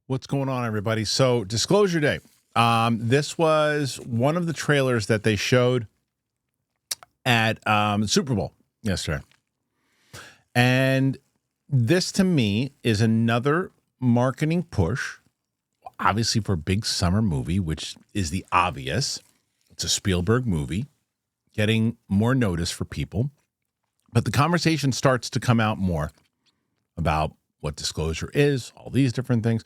What's going on, everybody? So, Disclosure Day. This was one of the trailers that they showed at the Super Bowl yesterday. And this, to me, is another marketing push, obviously for a big summer movie, which is the obvious. It's a Spielberg movie, getting more notice for people. But the conversation starts to come out more about what disclosure is, all these different things.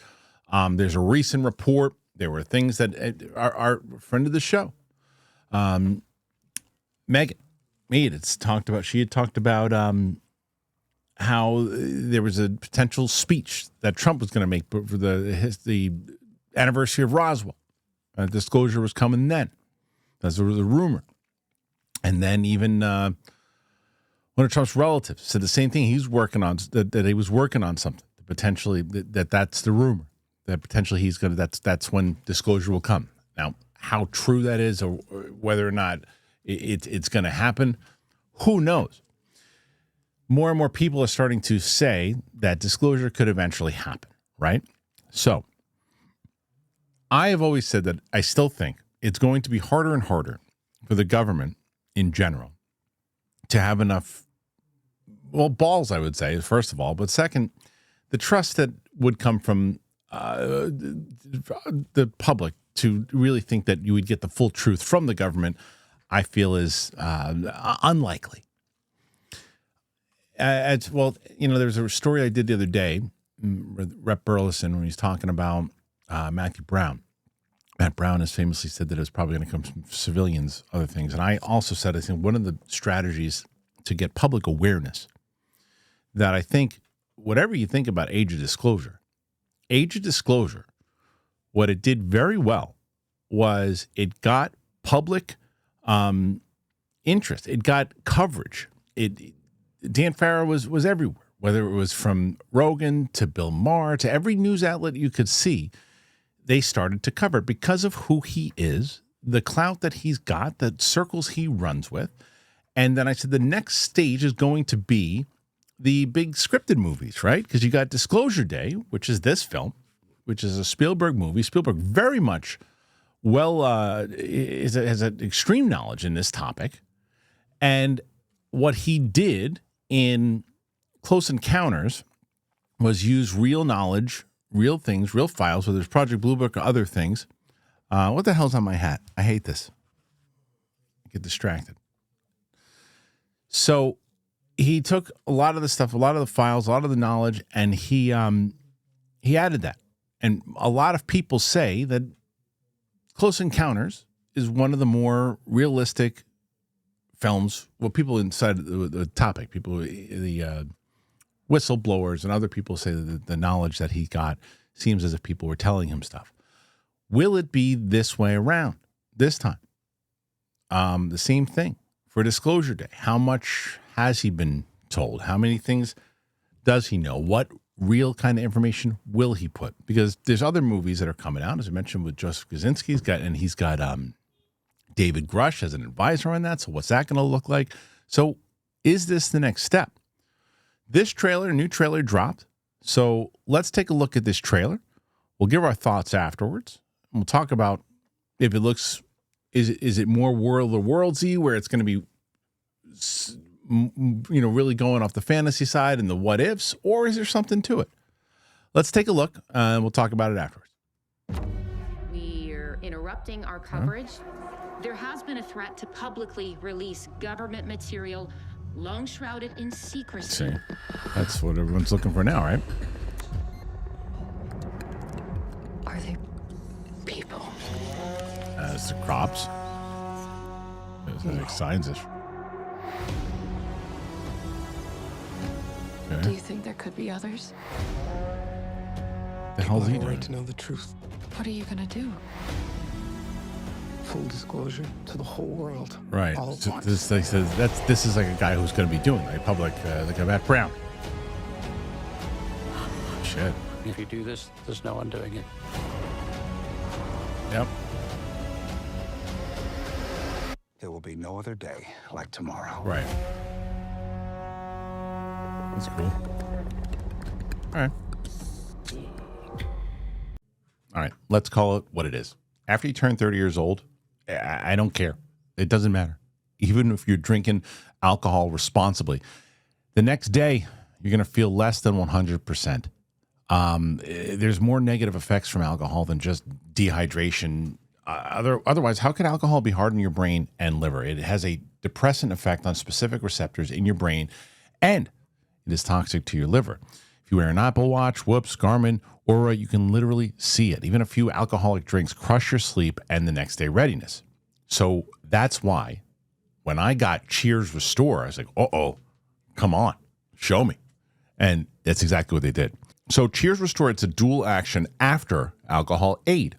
There's a recent report. There were things that our friend of the show, Megan Mead, she had talked about how there was a potential speech that Trump was going to make for the anniversary of Roswell. Disclosure was coming then. That's a rumor. And then even one of Trump's relatives said the same thing. He's working on that he was working on something potentially that's the rumor. That potentially he's going to, that's when disclosure will come. Now, how true that is or whether or not it's going to happen, who knows? More and more people are starting to say that disclosure could eventually happen, right? So, I have always said that I still think it's going to be harder and harder for the government in general to have enough, balls, I would say, first of all, but second, the trust that would come from the public to really think that you would get the full truth from the government, I feel is unlikely. There's a story I did the other day with Rep. Burleson when he's talking about Matthew Brown. Matt Brown has famously said that it was probably going to come from civilians, other things. And I also said, I think one of the strategies to get public awareness that I think, whatever you think about age of disclosure, what it did very well was it got public interest. It got coverage. Dan Farrow was everywhere, whether it was from Rogan to Bill Maher to every news outlet you could see. They started to cover it because of who he is, the clout that he's got, the circles he runs with. And then I said the next stage is going to be the big scripted movies, right? Because you got Disclosure Day, which is this film, which is a Spielberg movie. Spielberg very much has an extreme knowledge in this topic. And what he did in Close Encounters was use real knowledge, real things, real files, whether it's Project Blue Book or other things. What the hell's on my hat? I hate this. I get distracted. So he took a lot of the stuff, a lot of the files, a lot of the knowledge, and he added that. And a lot of people say that Close Encounters is one of the more realistic films. Well, people inside the topic, the whistleblowers and other people say that the knowledge that he got seems as if people were telling him stuff. Will it be this way around this time? The same thing for Disclosure Day. How much has he been told? How many things does he know? What real kind of information will he put? Because there's other movies that are coming out, as I mentioned, with Joseph Kosinski. He's got David Grush as an advisor on that. So what's that going to look like? So is this the next step? This new trailer dropped. So let's take a look at this trailer. We'll give our thoughts afterwards. And we'll talk about if it looks, is it more World of Worldsy, where it's going to be, really going off the fantasy side and the what ifs, or is there something to it? Let's take a look, and we'll talk about it afterwards. We're interrupting our coverage. There has been a threat to publicly release government material long shrouded in secrecy. See, that's what everyone's looking for now, right? Are they people? As the crops. There's the signs. Okay. Do you think there could be others? The hell's he People have a doing? right to know the truth. What are you gonna do? Full disclosure to the whole world. Right. All at So once. this is like a guy who's going to be doing like public, like a Matt Brown. Shit. If you do this, there's no undoing it. Yep. There will be no other day like tomorrow. Right. That's cool. All right. All right, let's call it what it is. After you turn 30 years old, I don't care. It doesn't matter. Even if you're drinking alcohol responsibly, the next day you're going to feel less than 100%. There's more negative effects from alcohol than just dehydration. Otherwise, how could alcohol be hard on your brain and liver? It has a depressant effect on specific receptors in your brain, and it is toxic to your liver. If you wear an Apple Watch, Whoops, Garmin, Oura, you can literally see it. Even a few alcoholic drinks crush your sleep and the next day readiness. So that's why when I got Cheers Restore, I was like, uh-oh, come on, show me. And that's exactly what they did. So Cheers Restore, it's a dual action after alcohol aid.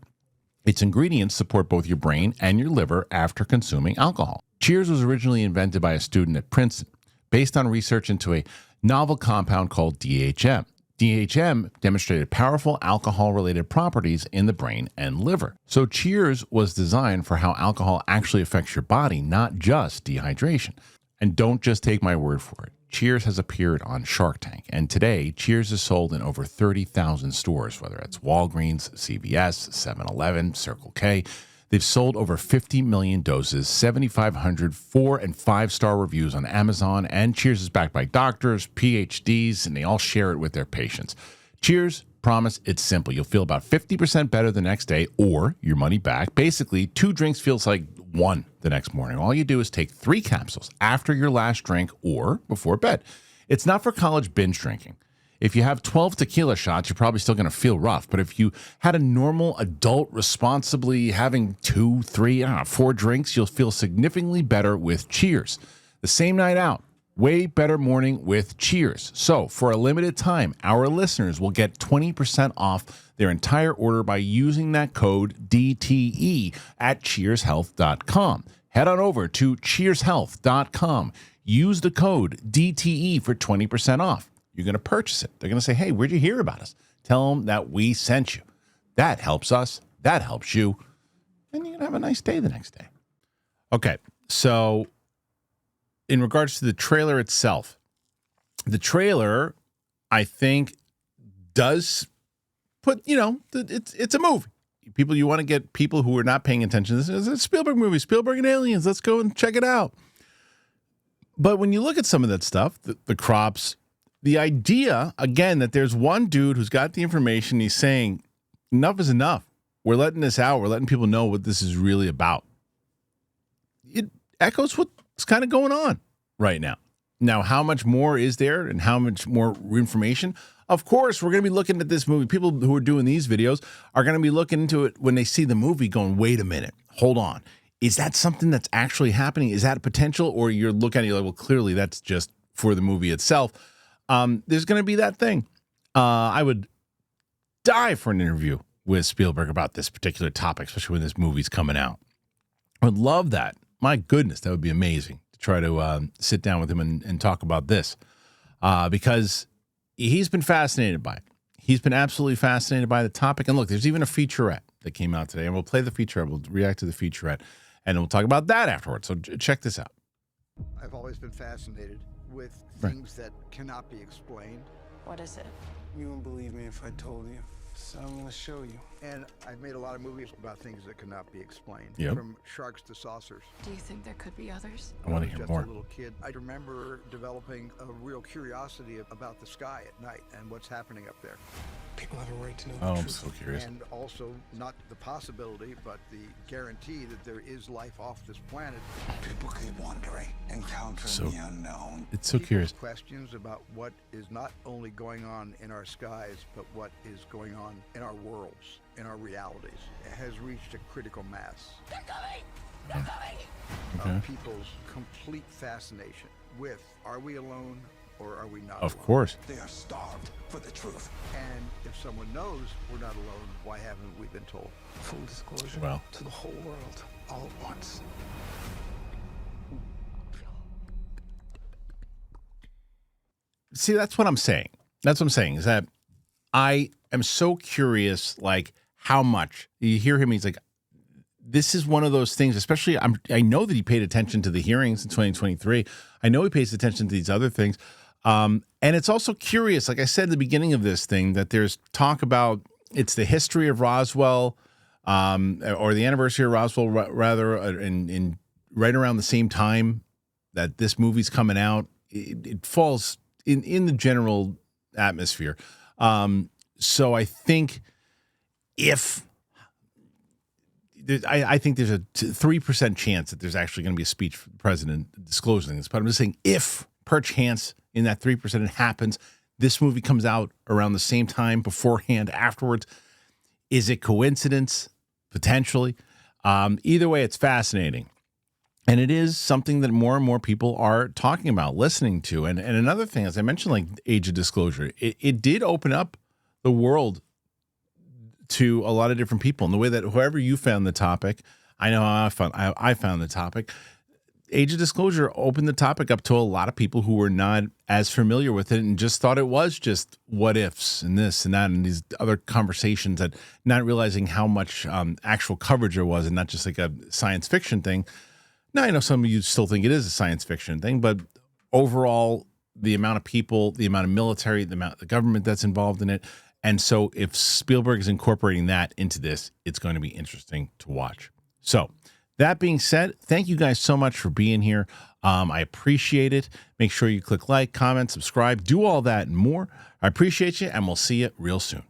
Its ingredients support both your brain and your liver after consuming alcohol. Cheers was originally invented by a student at Princeton based on research into a novel compound called DHM. DHM demonstrated powerful alcohol-related properties in the brain and liver. So Cheers was designed for how alcohol actually affects your body, not just dehydration. And don't just take my word for it. Cheers has appeared on Shark Tank, and today Cheers is sold in over 30,000 stores, whether it's Walgreens, CVS, 7-Eleven, Circle K. They've sold over 50 million doses, 7,500 4- and 5-star reviews on Amazon, and Cheers is backed by doctors, PhDs, and they all share it with their patients. Cheers, promise, it's simple. You'll feel about 50% better the next day or your money back. Basically, 2 drinks feels like 1 the next morning. All you do is take 3 capsules after your last drink or before bed. It's not for college binge drinking. If you have 12 tequila shots, you're probably still going to feel rough. But if you had a normal adult responsibly having 2, 3, 4 drinks, you'll feel significantly better with Cheers. The same night out, way better morning with Cheers. So for a limited time, our listeners will get 20% off their entire order by using that code DTE at cheershealth.com. Head on over to cheershealth.com. Use the code DTE for 20% off. You're going to purchase it. They're going to say, hey, where'd you hear about us? Tell them that we sent you. That helps us. That helps you. And you're going to have a nice day the next day. Okay, so in regards to the trailer itself, the trailer, I think, does put, it's a movie. People, you want to get people who are not paying attention. This is a Spielberg movie, Spielberg and Aliens. Let's go and check it out. But when you look at some of that stuff, the crops, the idea, again, that there's one dude who's got the information, he's saying, enough is enough. We're letting this out. We're letting people know what this is really about. It echoes what's kind of going on right now. Now, how much more is there and how much more information? Of course, we're going to be looking at this movie. People who are doing these videos are going to be looking into it when they see the movie going, wait a minute, hold on. Is that something that's actually happening? Is that a potential? Or you're looking at it, you're like, well, clearly that's just for the movie itself. There's going to be that thing. I would die for an interview with Spielberg about this particular topic, especially when this movie's coming out. I would love that. My goodness, that would be amazing to try to sit down with him and talk about this because he's been fascinated by it. He's been absolutely fascinated by the topic. And look, there's even a featurette that came out today, and we'll play the featurette. We'll react to the featurette, and we'll talk about that afterwards. So check this out. I've always been fascinated with things that cannot be explained. What is it? You wouldn't believe me if I told you. So I'm going to show you. And I've made a lot of movies about things that cannot be explained. Yep. From sharks to saucers. Do you think there could be others? I want to hear Just more. a little kid, I remember developing a real curiosity about the sky at night and what's happening up there. People have a right to know Oh, the I'm truth. so curious. And also not the possibility, but the guarantee that there is life off this planet. People keep wondering, encountering So- the unknown. It's so curious. Questions about what is not only going on in our skies, but what is going on in our worlds, in our realities. It has reached a critical mass. Of people's complete fascination with, are we alone or are we not Of alone? course. They are starved for the truth. And if someone knows we're not alone, why haven't we been told? Full disclosure Well. to the whole world, all at once. See, that's what I'm saying. That's what I'm saying is that I am so curious, like how much you hear him. He's like, this is one of those things, especially I know that he paid attention to the hearings in 2023. I know he pays attention to these other things. And it's also curious, like I said at the beginning of this thing, that there's talk about It's the history of Roswell, or the anniversary of Roswell, rather, in right around the same time that this movie's coming out. It falls in the general atmosphere. So I think I think there's a 3% chance that there's actually going to be a speech from the president disclosing this. But I'm just saying, if perchance in that 3% it happens, this movie comes out around the same time, beforehand, afterwards. Is it coincidence? Potentially. Either way, it's fascinating. And it is something that more and more people are talking about, listening to. And another thing, as I mentioned, like Age of Disclosure, it did open up the world to a lot of different people in the way that whoever you found the topic, I know how I found the topic. Age of Disclosure opened the topic up to a lot of people who were not as familiar with it and just thought it was just what ifs and this and that and these other conversations, that not realizing how much actual coverage there was and not just like a science fiction thing. Now, I know some of you still think it is a science fiction thing, but overall, the amount of people, the amount of military, the amount of the government that's involved in it. And so if Spielberg is incorporating that into this, it's going to be interesting to watch. So that being said, thank you guys so much for being here. I appreciate it. Make sure you click like, comment, subscribe, do all that and more. I appreciate you, and we'll see you real soon.